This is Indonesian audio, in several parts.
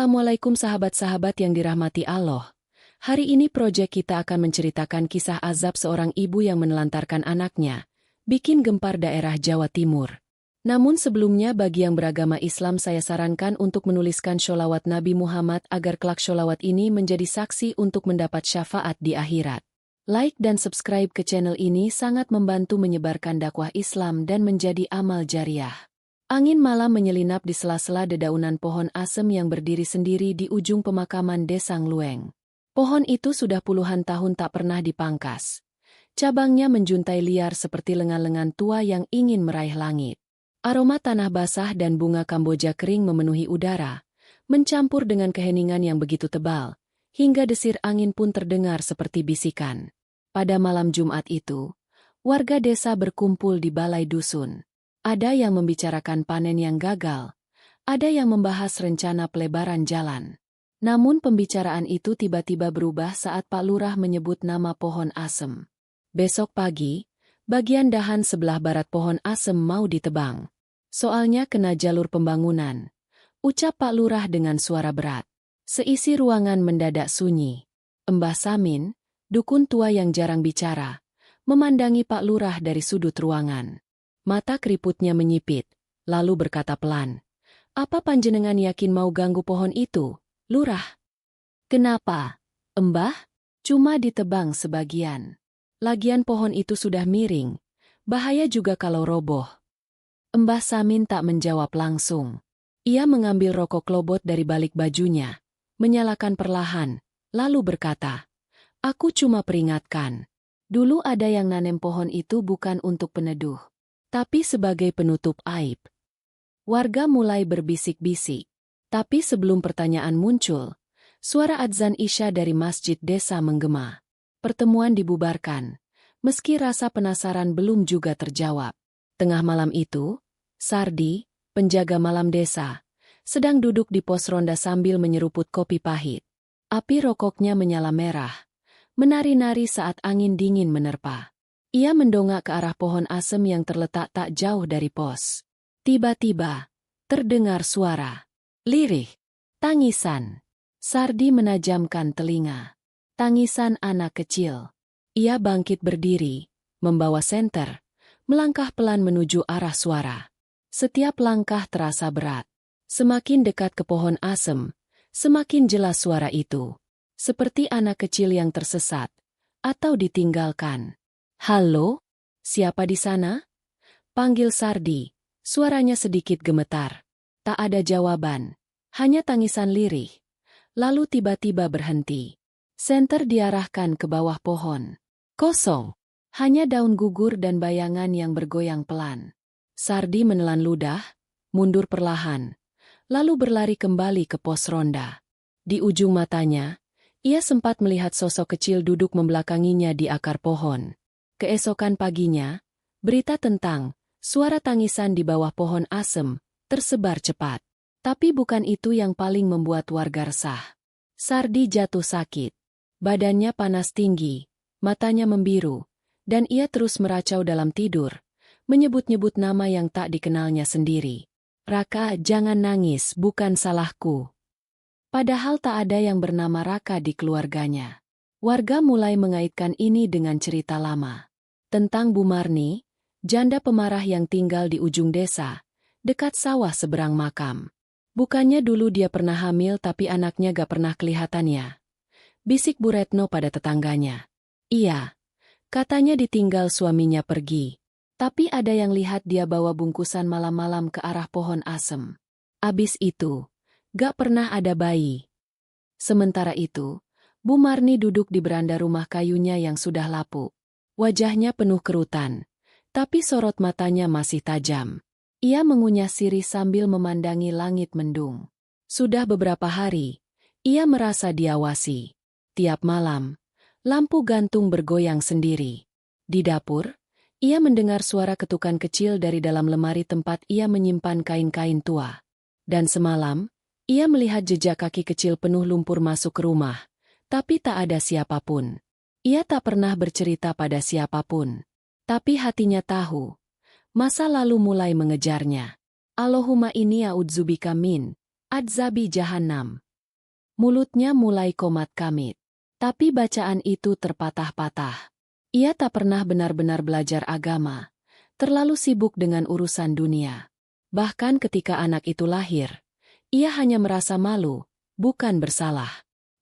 Assalamualaikum sahabat-sahabat yang dirahmati Allah. Hari ini proyek kita akan menceritakan kisah azab seorang ibu yang menelantarkan anaknya, bikin gempar daerah Jawa Timur. Namun sebelumnya bagi yang beragama Islam saya sarankan untuk menuliskan sholawat Nabi Muhammad agar kelak sholawat ini menjadi saksi untuk mendapat syafaat di akhirat. Like dan subscribe ke channel ini sangat membantu menyebarkan dakwah Islam dan menjadi amal jariah. Angin malam menyelinap di sela-sela dedaunan pohon asem yang berdiri sendiri di ujung pemakaman Desa Nglueng. Pohon itu sudah puluhan tahun tak pernah dipangkas. Cabangnya menjuntai liar seperti lengan-lengan tua yang ingin meraih langit. Aroma tanah basah dan bunga Kamboja kering memenuhi udara, mencampur dengan keheningan yang begitu tebal, hingga desir angin pun terdengar seperti bisikan. Pada malam Jumat itu, warga desa berkumpul di balai dusun. Ada yang membicarakan panen yang gagal, ada yang membahas rencana pelebaran jalan. Namun pembicaraan itu tiba-tiba berubah saat Pak Lurah menyebut nama pohon asem. Besok pagi, bagian dahan sebelah barat pohon asem mau ditebang. Soalnya kena jalur pembangunan, ucap Pak Lurah dengan suara berat. Seisi ruangan mendadak sunyi. Mbah Samin, dukun tua yang jarang bicara, memandangi Pak Lurah dari sudut ruangan. Mata keriputnya menyipit, lalu berkata pelan, "Apa panjenengan yakin mau ganggu pohon itu, Lurah?" "Kenapa, Mbah? Cuma ditebang sebagian. Lagian pohon itu sudah miring, bahaya juga kalau roboh." Mbah Samin tak menjawab langsung. Ia mengambil rokok klobot dari balik bajunya, menyalakan perlahan, lalu berkata, "Aku cuma peringatkan. Dulu ada yang nanem pohon itu bukan untuk peneduh, tapi sebagai penutup aib." Warga mulai berbisik-bisik. Tapi sebelum pertanyaan muncul, suara adzan Isya dari masjid desa menggema. Pertemuan dibubarkan, meski rasa penasaran belum juga terjawab. Tengah malam itu, Sardi, penjaga malam desa, sedang duduk di pos ronda sambil menyeruput kopi pahit. Api rokoknya menyala merah, menari-nari saat angin dingin menerpa. Ia mendongak ke arah pohon asem yang terletak tak jauh dari pos. Tiba-tiba, terdengar suara lirih, tangisan. Sardi menajamkan telinga. Tangisan anak kecil. Ia bangkit berdiri, membawa senter, melangkah pelan menuju arah suara. Setiap langkah terasa berat. Semakin dekat ke pohon asem, semakin jelas suara itu. Seperti anak kecil yang tersesat atau ditinggalkan. "Halo? Siapa di sana?" panggil Sardi. Suaranya sedikit gemetar. Tak ada jawaban, hanya tangisan lirih. Lalu tiba-tiba berhenti. Senter diarahkan ke bawah pohon. Kosong. Hanya daun gugur dan bayangan yang bergoyang pelan. Sardi menelan ludah, mundur perlahan, lalu berlari kembali ke pos ronda. Di ujung matanya, ia sempat melihat sosok kecil duduk membelakanginya di akar pohon. Keesokan paginya, berita tentang suara tangisan di bawah pohon asem tersebar cepat. Tapi bukan itu yang paling membuat warga resah. Sardi jatuh sakit. Badannya panas tinggi, matanya membiru, dan ia terus meracau dalam tidur, menyebut-nyebut nama yang tak dikenalnya sendiri. "Raka, jangan nangis, bukan salahku." Padahal tak ada yang bernama Raka di keluarganya. Warga mulai mengaitkan ini dengan cerita lama. Tentang Bu Marni, janda pemarah yang tinggal di ujung desa, dekat sawah seberang makam. Bukannya dulu dia pernah hamil tapi anaknya gak pernah kelihatannya. Bisik Bu Retno pada tetangganya. "Iya, katanya ditinggal suaminya pergi. Tapi ada yang lihat dia bawa bungkusan malam-malam ke arah pohon asem. Abis itu, gak pernah ada bayi." Sementara itu, Bu Marni duduk di beranda rumah kayunya yang sudah lapuk. Wajahnya penuh kerutan, tapi sorot matanya masih tajam. Ia mengunyah sirih sambil memandangi langit mendung. Sudah beberapa hari, ia merasa diawasi. Tiap malam, lampu gantung bergoyang sendiri. Di dapur, ia mendengar suara ketukan kecil dari dalam lemari tempat ia menyimpan kain-kain tua. Dan semalam, ia melihat jejak kaki kecil penuh lumpur masuk ke rumah, tapi tak ada siapapun. Ia tak pernah bercerita pada siapapun. Tapi hatinya tahu. Masa lalu mulai mengejarnya. Allahumma inni a'udzubika min adzabi jahannam. Mulutnya mulai komat-kamit. Tapi bacaan itu terpatah-patah. Ia tak pernah benar-benar belajar agama, terlalu sibuk dengan urusan dunia. Bahkan ketika anak itu lahir, ia hanya merasa malu, bukan bersalah.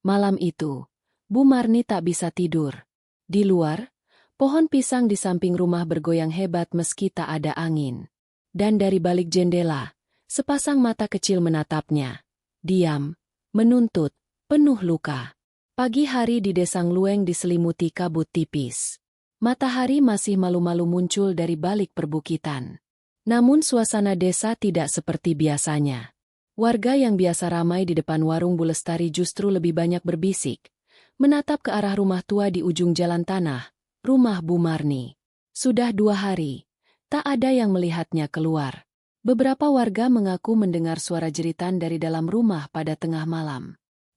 Malam itu, Bu Marni tak bisa tidur. Di luar, pohon pisang di samping rumah bergoyang hebat meski tak ada angin. Dan dari balik jendela, sepasang mata kecil menatapnya. Diam, menuntut, penuh luka. Pagi hari di desa Nglueng diselimuti kabut tipis. Matahari masih malu-malu muncul dari balik perbukitan. Namun suasana desa tidak seperti biasanya. Warga yang biasa ramai di depan warung Bu Lestari justru lebih banyak berbisik, menatap ke arah rumah tua di ujung jalan tanah, rumah Bu Marni. Sudah 2 hari, tak ada yang melihatnya keluar. Beberapa warga mengaku mendengar suara jeritan dari dalam rumah pada tengah malam.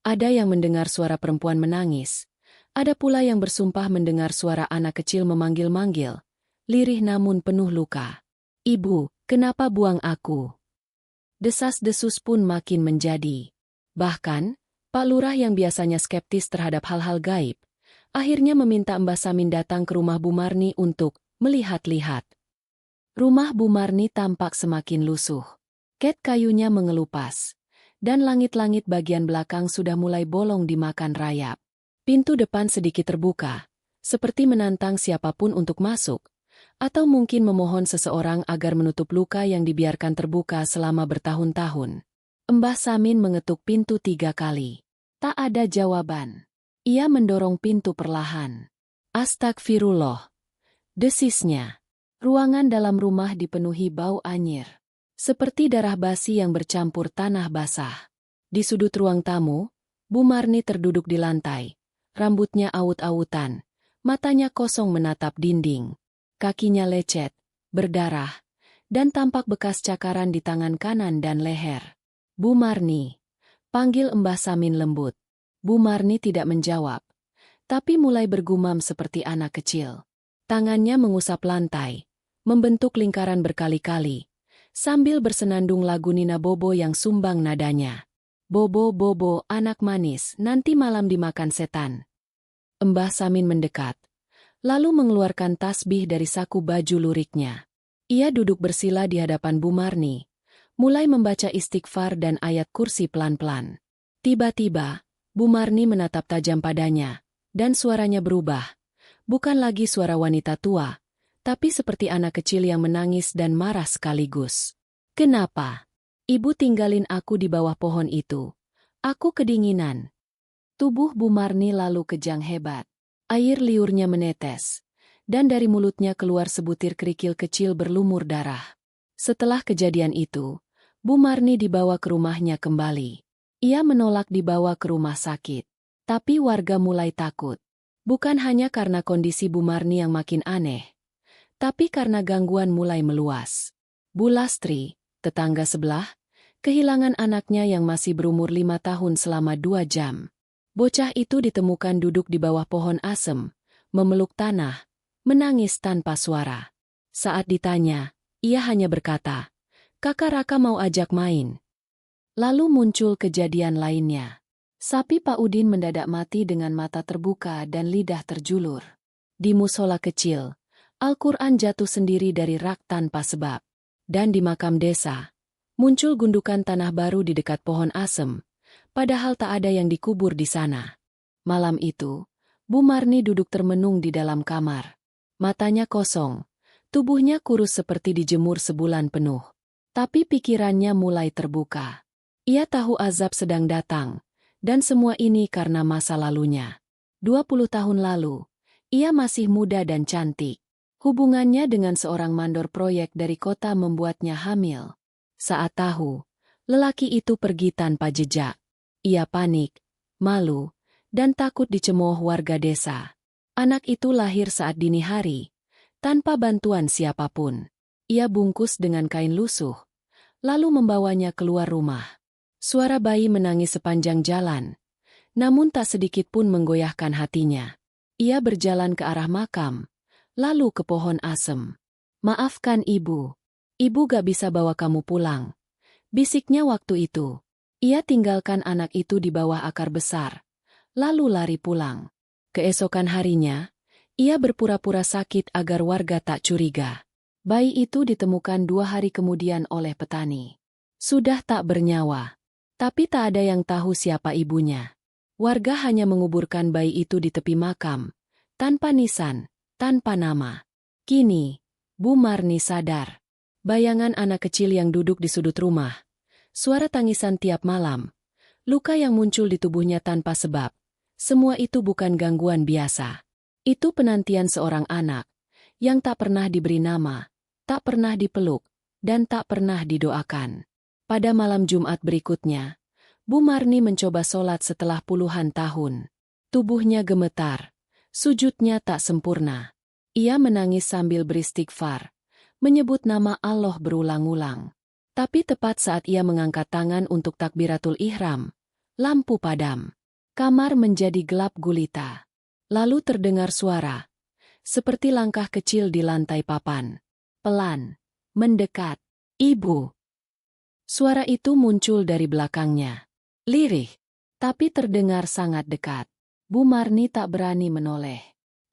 Ada yang mendengar suara perempuan menangis. Ada pula yang bersumpah mendengar suara anak kecil memanggil-manggil, lirih namun penuh luka. "Ibu, kenapa buang aku?" Desas-desus pun makin menjadi. Bahkan, Pak Lurah yang biasanya skeptis terhadap hal-hal gaib, akhirnya meminta Mbah Samin datang ke rumah Bu Marni untuk melihat-lihat. Rumah Bu Marni tampak semakin lusuh. Ket kayunya mengelupas. Dan langit-langit bagian belakang sudah mulai bolong dimakan rayap. Pintu depan sedikit terbuka, seperti menantang siapapun untuk masuk, atau mungkin memohon seseorang agar menutup luka yang dibiarkan terbuka selama bertahun-tahun. Mbah Samin mengetuk pintu 3 kali. Tak ada jawaban. Ia mendorong pintu perlahan. "Astagfirullah," desisnya. Ruangan dalam rumah dipenuhi bau anyir. Seperti darah basi yang bercampur tanah basah. Di sudut ruang tamu, Bu Marni terduduk di lantai. Rambutnya awut-awutan, matanya kosong menatap dinding. Kakinya lecet, berdarah, dan tampak bekas cakaran di tangan kanan dan leher. "Bu Marni," panggil Mbah Samin lembut. Bu Marni tidak menjawab, tapi mulai bergumam seperti anak kecil. Tangannya mengusap lantai, membentuk lingkaran berkali-kali, sambil bersenandung lagu Nina Bobo yang sumbang nadanya. "Bobo, Bobo, anak manis, nanti malam dimakan setan." Mbah Samin mendekat, lalu mengeluarkan tasbih dari saku baju luriknya. Ia duduk bersila di hadapan Bu Marni, mulai membaca istighfar dan ayat kursi pelan-pelan. Tiba-tiba, Bu Marni menatap tajam padanya, dan suaranya berubah. Bukan lagi suara wanita tua, tapi seperti anak kecil yang menangis dan marah sekaligus. "Kenapa? Ibu tinggalin aku di bawah pohon itu. Aku kedinginan." Tubuh Bu Marni lalu kejang hebat. Air liurnya menetes, dan dari mulutnya keluar sebutir kerikil kecil berlumur darah. Setelah kejadian itu, Bu Marni dibawa ke rumahnya kembali. Ia menolak dibawa ke rumah sakit. Tapi warga mulai takut. Bukan hanya karena kondisi Bu Marni yang makin aneh, tapi karena gangguan mulai meluas. Bu Lastri, tetangga sebelah, kehilangan anaknya yang masih berumur 5 tahun selama 2 jam. Bocah itu ditemukan duduk di bawah pohon asem, memeluk tanah, menangis tanpa suara. Saat ditanya, ia hanya berkata, "Kakak Raka mau ajak main." Lalu muncul kejadian lainnya. Sapi Pak Udin mendadak mati dengan mata terbuka dan lidah terjulur. Di musola kecil, Al-Quran jatuh sendiri dari rak tanpa sebab. Dan di makam desa, muncul gundukan tanah baru di dekat pohon asem, padahal tak ada yang dikubur di sana. Malam itu, Bu Marni duduk termenung di dalam kamar. Matanya kosong, tubuhnya kurus seperti dijemur sebulan penuh. Tapi pikirannya mulai terbuka. Ia tahu azab sedang datang, dan semua ini karena masa lalunya. 20 tahun lalu, ia masih muda dan cantik. Hubungannya dengan seorang mandor proyek dari kota membuatnya hamil. Saat tahu, lelaki itu pergi tanpa jejak. Ia panik, malu, dan takut dicemooh warga desa. Anak itu lahir saat dini hari, tanpa bantuan siapapun. Ia bungkus dengan kain lusuh, lalu membawanya keluar rumah. Suara bayi menangis sepanjang jalan, namun tak sedikit pun menggoyahkan hatinya. Ia berjalan ke arah makam, lalu ke pohon asem. "Maafkan ibu. Ibu gak bisa bawa kamu pulang," bisiknya waktu itu. Ia tinggalkan anak itu di bawah akar besar, lalu lari pulang. Keesokan harinya, ia berpura-pura sakit agar warga tak curiga. Bayi itu ditemukan 2 hari kemudian oleh petani. Sudah tak bernyawa. Tapi tak ada yang tahu siapa ibunya. Warga hanya menguburkan bayi itu di tepi makam, tanpa nisan, tanpa nama. Kini, Bu Marni sadar. Bayangan anak kecil yang duduk di sudut rumah. Suara tangisan tiap malam. Luka yang muncul di tubuhnya tanpa sebab. Semua itu bukan gangguan biasa. Itu penantian seorang anak yang tak pernah diberi nama, tak pernah dipeluk, dan tak pernah didoakan. Pada malam Jumat berikutnya, Bu Marni mencoba sholat setelah puluhan tahun. Tubuhnya gemetar, sujudnya tak sempurna. Ia menangis sambil beristighfar, menyebut nama Allah berulang-ulang. Tapi tepat saat ia mengangkat tangan untuk takbiratul ihram, lampu padam. Kamar menjadi gelap gulita. Lalu terdengar suara, seperti langkah kecil di lantai papan. Pelan, mendekat. Ibu. Suara itu muncul dari belakangnya. Lirih, tapi terdengar sangat dekat. Bu Marni tak berani menoleh.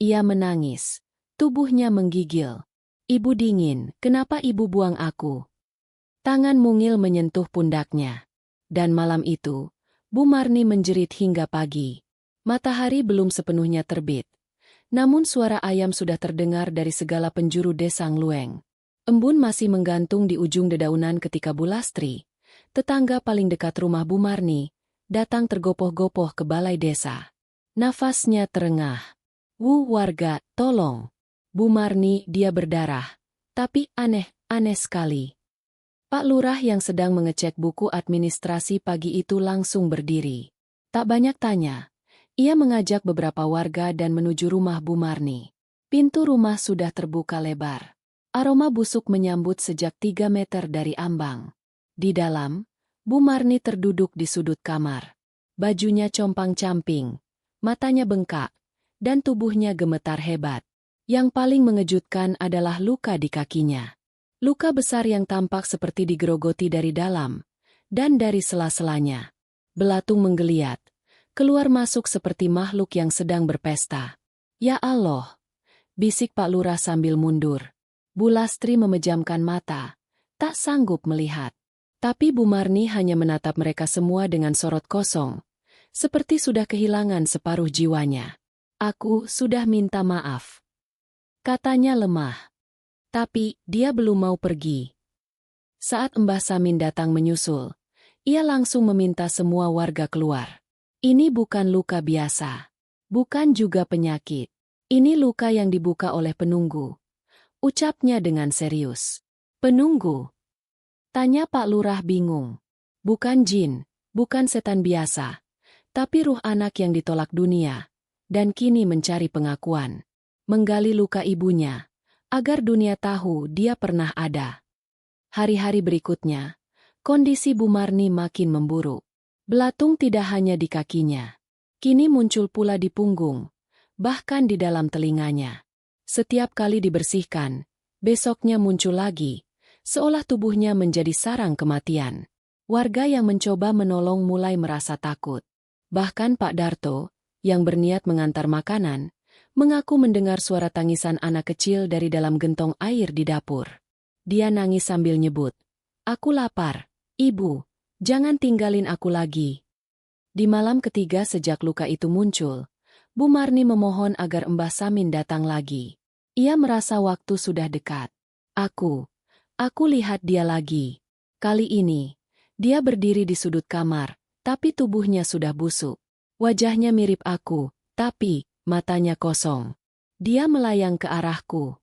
Ia menangis. Tubuhnya menggigil. Ibu dingin, kenapa ibu buang aku? Tangan mungil menyentuh pundaknya. Dan malam itu, Bu Marni menjerit hingga pagi. Matahari belum sepenuhnya terbit. Namun suara ayam sudah terdengar dari segala penjuru desa Nglueng. Embun masih menggantung di ujung dedaunan ketika Bu Lastri, tetangga paling dekat rumah Bu Marni, datang tergopoh-gopoh ke balai desa. Nafasnya terengah. "Wu warga, tolong. Bu Marni, dia berdarah. Tapi aneh sekali." Pak Lurah yang sedang mengecek buku administrasi pagi itu langsung berdiri. Tak banyak tanya. Ia mengajak beberapa warga dan menuju rumah Bu Marni. Pintu rumah sudah terbuka lebar. Aroma busuk menyambut sejak 3 meter dari ambang. Di dalam, Bu Marni terduduk di sudut kamar. Bajunya compang-camping, matanya bengkak, dan tubuhnya gemetar hebat. Yang paling mengejutkan adalah luka di kakinya. Luka besar yang tampak seperti digerogoti dari dalam, dan dari sela-selanya. Belatung menggeliat, keluar masuk seperti makhluk yang sedang berpesta. "Ya Allah!" bisik Pak Lurah sambil mundur. Bu Lastri memejamkan mata, tak sanggup melihat. Tapi Bu Marni hanya menatap mereka semua dengan sorot kosong, seperti sudah kehilangan separuh jiwanya. "Aku sudah minta maaf," katanya lemah. Tapi, dia belum mau pergi. Saat Mbah Samin datang menyusul, ia langsung meminta semua warga keluar. "Ini bukan luka biasa. Bukan juga penyakit. Ini luka yang dibuka oleh penunggu," ucapnya dengan serius. "Penunggu?" tanya Pak Lurah bingung. "Bukan jin, bukan setan biasa, tapi ruh anak yang ditolak dunia, dan kini mencari pengakuan. Menggali luka ibunya, agar dunia tahu dia pernah ada." Hari-hari berikutnya, kondisi Bu Marni makin memburuk. Belatung tidak hanya di kakinya. Kini muncul pula di punggung, bahkan di dalam telinganya. Setiap kali dibersihkan, besoknya muncul lagi, seolah tubuhnya menjadi sarang kematian. Warga yang mencoba menolong mulai merasa takut. Bahkan Pak Darto, yang berniat mengantar makanan, mengaku mendengar suara tangisan anak kecil dari dalam gentong air di dapur. Dia nangis sambil nyebut, "Aku lapar, Ibu, jangan tinggalin aku lagi." Di malam ketiga sejak luka itu muncul, Bu Marni memohon agar Mbah Samin datang lagi. Ia merasa waktu sudah dekat. Aku lihat dia lagi. Kali ini, dia berdiri di sudut kamar, tapi tubuhnya sudah busuk. Wajahnya mirip aku, tapi matanya kosong. Dia melayang ke arahku.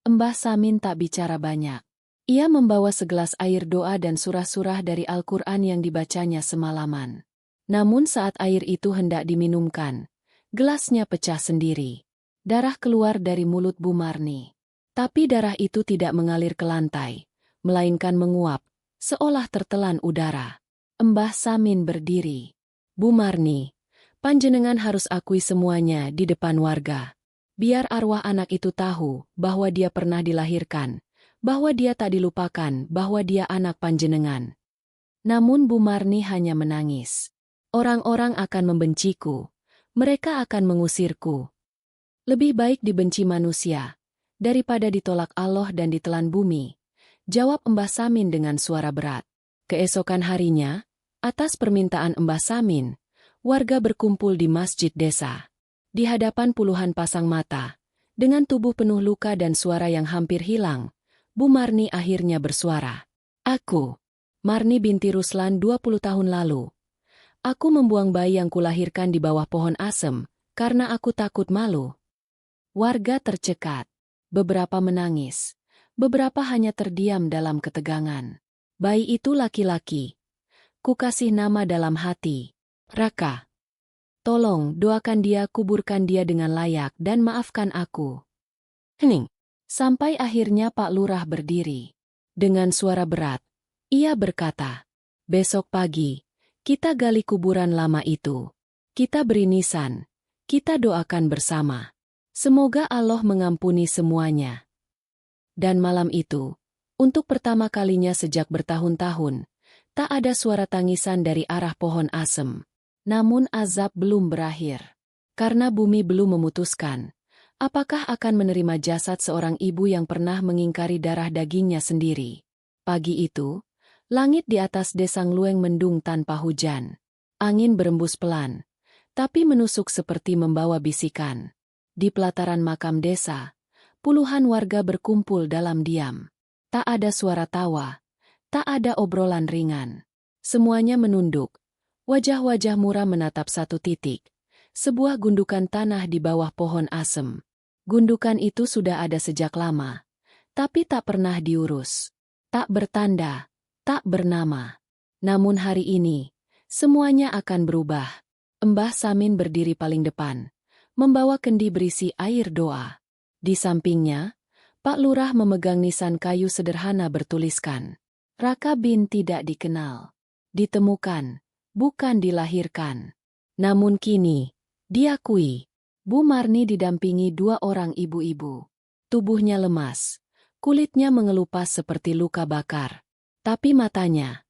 Mbah Samin tak bicara banyak. Ia membawa segelas air doa dan surah-surah dari Al-Quran yang dibacanya semalaman. Namun saat air itu hendak diminumkan, gelasnya pecah sendiri. Darah keluar dari mulut Bu Marni. Tapi darah itu tidak mengalir ke lantai, melainkan menguap, seolah tertelan udara. Mbah Samin berdiri. "Bu Marni, panjenengan harus akui semuanya di depan warga. Biar arwah anak itu tahu bahwa dia pernah dilahirkan, bahwa dia tak dilupakan, bahwa dia anak panjenengan." Namun Bu Marni hanya menangis. Orang-orang akan membenciku. Mereka akan mengusirku. Lebih baik dibenci manusia, daripada ditolak Allah dan ditelan bumi, jawab Mbah Samin dengan suara berat. Keesokan harinya, atas permintaan Mbah Samin, warga berkumpul di masjid desa. Di hadapan puluhan pasang mata, dengan tubuh penuh luka dan suara yang hampir hilang, Bu Marni akhirnya bersuara. Aku, Marni binti Ruslan 20 tahun lalu. Aku membuang bayi yang kulahirkan di bawah pohon asem, karena aku takut malu. Warga tercekat. Beberapa menangis. Beberapa hanya terdiam dalam ketegangan. Bayi itu laki-laki. Ku kasih nama dalam hati. Raka. Tolong doakan dia, kuburkan dia dengan layak dan maafkan aku. Hening. Sampai akhirnya Pak Lurah berdiri. Dengan suara berat, ia berkata, besok pagi, kita gali kuburan lama itu. Kita beri nisan. Kita doakan bersama. Semoga Allah mengampuni semuanya. Dan malam itu, untuk pertama kalinya sejak bertahun-tahun, tak ada suara tangisan dari arah pohon asem. Namun azab belum berakhir. Karena bumi belum memutuskan, apakah akan menerima jasad seorang ibu yang pernah mengingkari darah dagingnya sendiri. Pagi itu, langit di atas desa Nglueng mendung tanpa hujan. Angin berembus pelan, tapi menusuk seperti membawa bisikan. Di pelataran makam desa, puluhan warga berkumpul dalam diam. Tak ada suara tawa, tak ada obrolan ringan. Semuanya menunduk, wajah-wajah muram menatap satu titik, sebuah gundukan tanah di bawah pohon asem. Gundukan itu sudah ada sejak lama, tapi tak pernah diurus. Tak bertanda, tak bernama. Namun hari ini, semuanya akan berubah. Mbah Samin berdiri paling depan, membawa kendi berisi air doa. Di sampingnya, Pak Lurah memegang nisan kayu sederhana bertuliskan, Raka bin tidak dikenal. Ditemukan, bukan dilahirkan. Namun kini, diakui, Bu Marni didampingi dua orang ibu-ibu. Tubuhnya lemas, kulitnya mengelupas seperti luka bakar. Tapi matanya,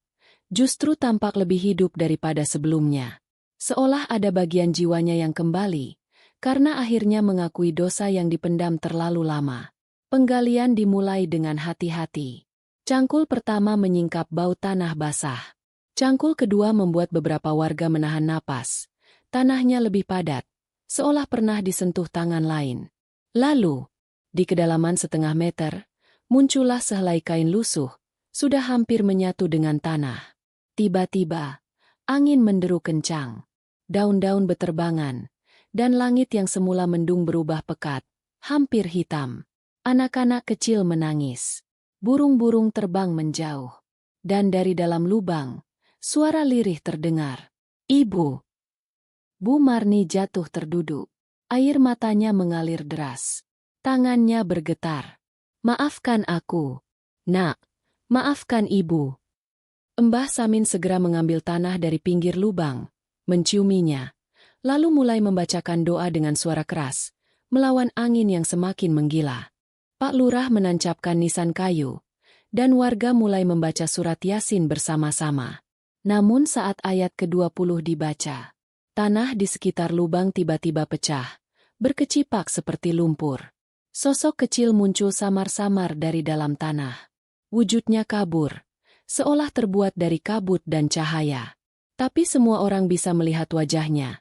justru tampak lebih hidup daripada sebelumnya. Seolah ada bagian jiwanya yang kembali, karena akhirnya mengakui dosa yang dipendam terlalu lama. Penggalian dimulai dengan hati-hati. Cangkul pertama menyingkap bau tanah basah. Cangkul kedua membuat beberapa warga menahan napas. Tanahnya lebih padat, seolah pernah disentuh tangan lain. Lalu, di kedalaman setengah meter, muncullah sehelai kain lusuh, sudah hampir menyatu dengan tanah. Tiba-tiba, angin menderu kencang. Daun-daun beterbangan, dan langit yang semula mendung berubah pekat, hampir hitam. Anak-anak kecil menangis. Burung-burung terbang menjauh. Dan dari dalam lubang, suara lirih terdengar. Ibu. Bu Marni jatuh terduduk. Air matanya mengalir deras. Tangannya bergetar. Maafkan aku. Nak, maafkan ibu. Mbah Samin segera mengambil tanah dari pinggir lubang, menciuminya, lalu mulai membacakan doa dengan suara keras, melawan angin yang semakin menggila. Pak Lurah menancapkan nisan kayu, dan warga mulai membaca surat Yasin bersama-sama. Namun saat ayat ke-20 dibaca, tanah di sekitar lubang tiba-tiba pecah, berkecipak seperti lumpur. Sosok kecil muncul samar-samar dari dalam tanah. Wujudnya kabur, seolah terbuat dari kabut dan cahaya. Tapi semua orang bisa melihat wajahnya.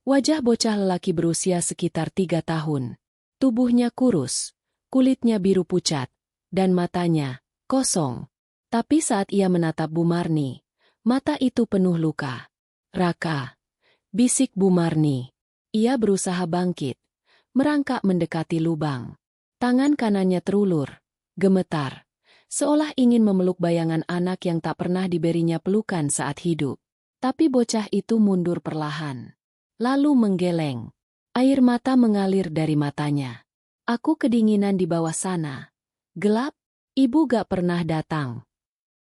Wajah bocah lelaki berusia sekitar 3 tahun. Tubuhnya kurus, kulitnya biru pucat, dan matanya kosong. Tapi saat ia menatap Bu Marni, mata itu penuh luka. Raka, bisik Bu Marni. Ia berusaha bangkit, merangkak mendekati lubang. Tangan kanannya terulur, gemetar, seolah ingin memeluk bayangan anak yang tak pernah diberinya pelukan saat hidup. Tapi bocah itu mundur perlahan. Lalu menggeleng. Air mata mengalir dari matanya. Aku kedinginan di bawah sana. Gelap, ibu gak pernah datang.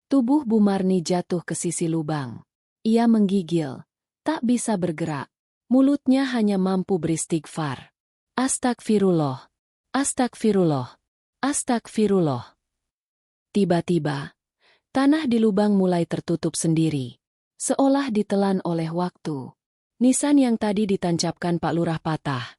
Tubuh Bu Marni jatuh ke sisi lubang. Ia menggigil, tak bisa bergerak. Mulutnya hanya mampu beristighfar. Astagfirullah, astagfirullah, astagfirullah. Tiba-tiba, Tanah di lubang mulai tertutup sendiri, seolah ditelan oleh waktu. Nisan yang tadi ditancapkan Pak Lurah patah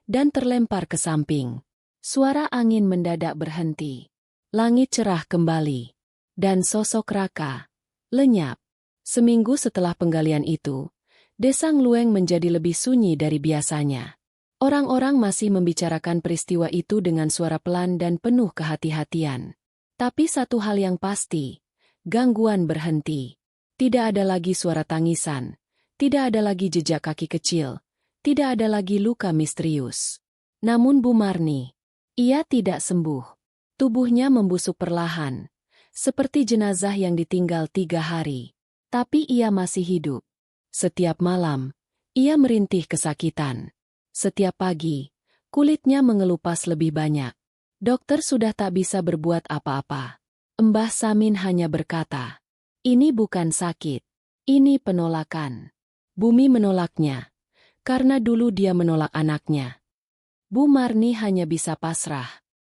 dan terlempar ke samping. Suara angin mendadak berhenti. Langit cerah kembali. Dan sosok Raka lenyap. Seminggu setelah penggalian itu, Desa Nglueng menjadi lebih sunyi dari biasanya. Orang-orang masih membicarakan peristiwa itu dengan suara pelan dan penuh kehati-hatian. Tapi satu hal yang pasti, gangguan berhenti. Tidak ada lagi suara tangisan, tidak ada lagi jejak kaki kecil, tidak ada lagi luka misterius. Namun Bu Marni, ia tidak sembuh. Tubuhnya membusuk perlahan, seperti jenazah yang ditinggal 3 hari. Tapi ia masih hidup. Setiap malam, ia merintih kesakitan. Setiap pagi, kulitnya mengelupas lebih banyak. Dokter sudah tak bisa berbuat apa-apa. Mbah Samin hanya berkata, "Ini bukan sakit, ini penolakan." Bumi menolaknya, karena dulu dia menolak anaknya. Bu Marni hanya bisa pasrah.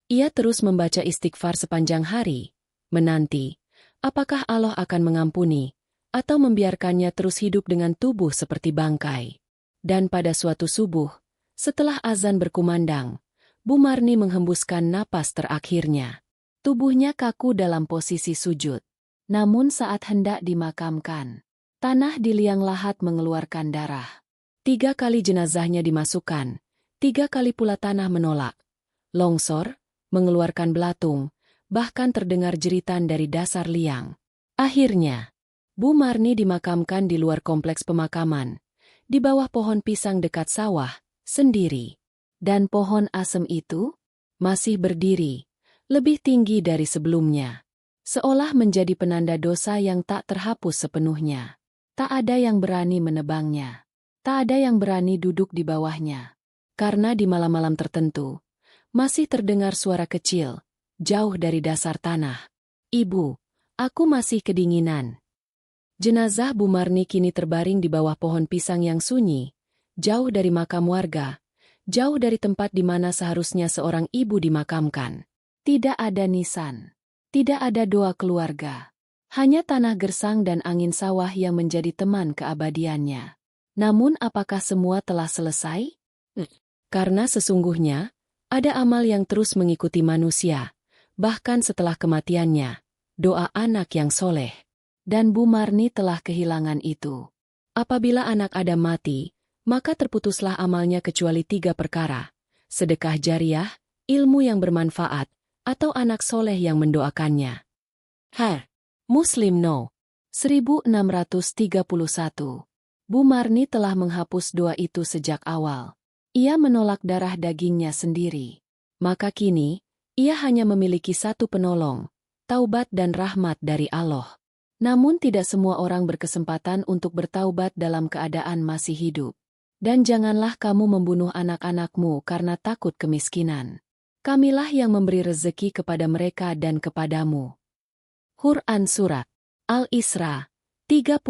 Ia terus membaca istighfar sepanjang hari, menanti, apakah Allah akan mengampuni, atau membiarkannya terus hidup dengan tubuh seperti bangkai. Dan pada suatu subuh, setelah azan berkumandang, Bu Marni menghembuskan napas terakhirnya. Tubuhnya kaku dalam posisi sujud. Namun saat hendak dimakamkan, tanah di liang lahat mengeluarkan darah. 3 kali jenazahnya dimasukkan, 3 kali pula tanah menolak. Longsor, mengeluarkan belatung, bahkan terdengar jeritan dari dasar liang. Akhirnya, Bu Marni dimakamkan di luar kompleks pemakaman, di bawah pohon pisang dekat sawah, sendiri. Dan pohon asem itu masih berdiri, lebih tinggi dari sebelumnya. Seolah menjadi penanda dosa yang tak terhapus sepenuhnya. Tak ada yang berani menebangnya. Tak ada yang berani duduk di bawahnya. Karena di malam-malam tertentu, masih terdengar suara kecil, jauh dari dasar tanah. "Ibu, aku masih kedinginan." Jenazah Bu Marni kini terbaring di bawah pohon pisang yang sunyi, jauh dari makam warga, jauh dari tempat di mana seharusnya seorang ibu dimakamkan. Tidak ada nisan, tidak ada doa keluarga. Hanya tanah gersang dan angin sawah yang menjadi teman keabadiannya. Namun apakah semua telah selesai? Karena sesungguhnya, ada amal yang terus mengikuti manusia, bahkan setelah kematiannya, doa anak yang soleh. Dan Bu Marni telah kehilangan itu. Apabila anak Adam mati, maka terputuslah amalnya kecuali 3 perkara: sedekah jariah, ilmu yang bermanfaat, atau anak soleh yang mendoakannya. Muslim No. 1631. Bu Marni telah menghapus doa itu sejak awal. Ia menolak darah dagingnya sendiri. Maka kini, ia hanya memiliki satu penolong, taubat dan rahmat dari Allah. Namun tidak semua orang berkesempatan untuk bertaubat dalam keadaan masih hidup. Dan janganlah kamu membunuh anak-anakmu karena takut kemiskinan. Kamilah yang memberi rezeki kepada mereka dan kepadamu. Quran Surat Al-Isra 31.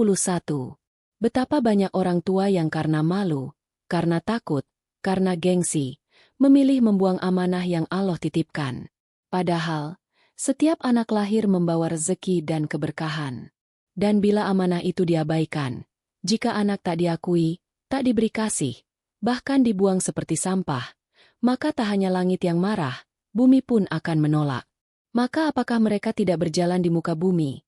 Betapa banyak orang tua yang karena malu, karena takut, karena gengsi, memilih membuang amanah yang Allah titipkan. Padahal, setiap anak lahir membawa rezeki dan keberkahan. Dan bila amanah itu diabaikan, jika anak tak diakui, tak diberi kasih, bahkan dibuang seperti sampah, maka tak hanya langit yang marah, bumi pun akan menolak. Maka apakah mereka tidak berjalan di muka bumi?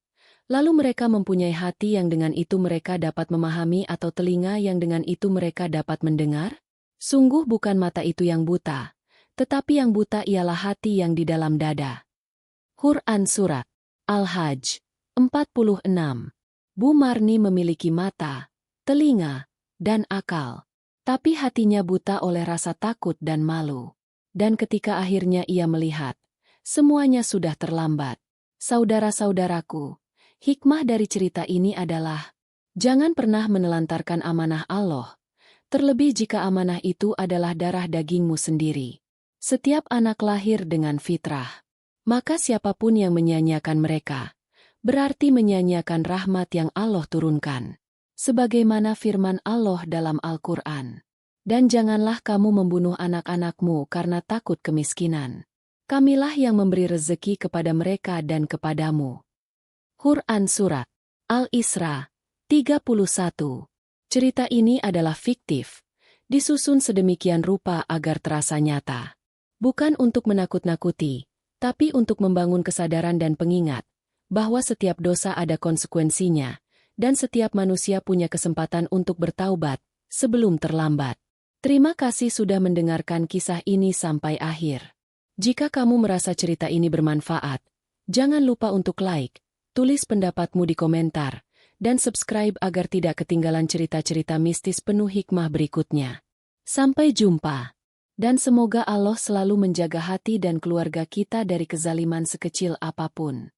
Lalu mereka mempunyai hati yang dengan itu mereka dapat memahami atau telinga yang dengan itu mereka dapat mendengar? Sungguh bukan mata itu yang buta, tetapi yang buta ialah hati yang di dalam dada. Quran Surat Al-Hajj 46. Bu Marni memiliki mata, telinga, dan akal. Tapi hatinya buta oleh rasa takut dan malu. Dan ketika akhirnya ia melihat, semuanya sudah terlambat. Saudara-saudaraku, hikmah dari cerita ini adalah, jangan pernah menelantarkan amanah Allah. Terlebih jika amanah itu adalah darah dagingmu sendiri. Setiap anak lahir dengan fitrah. Maka siapapun yang menyanyiakan mereka, berarti menyanyiakan rahmat yang Allah turunkan. Sebagaimana firman Allah dalam Al-Quran. Dan janganlah kamu membunuh anak-anakmu karena takut kemiskinan. Kamilah yang memberi rezeki kepada mereka dan kepadamu. Quran Surat Al-Isra 31. Cerita ini adalah fiktif, disusun sedemikian rupa agar terasa nyata. Bukan untuk menakut-nakuti, tapi untuk membangun kesadaran dan pengingat bahwa setiap dosa ada konsekuensinya, dan setiap manusia punya kesempatan untuk bertaubat sebelum terlambat. Terima kasih sudah mendengarkan kisah ini sampai akhir. Jika kamu merasa cerita ini bermanfaat, jangan lupa untuk like, tulis pendapatmu di komentar, dan subscribe agar tidak ketinggalan cerita-cerita mistis penuh hikmah berikutnya. Sampai jumpa. Dan semoga Allah selalu menjaga hati dan keluarga kita dari kezaliman sekecil apapun.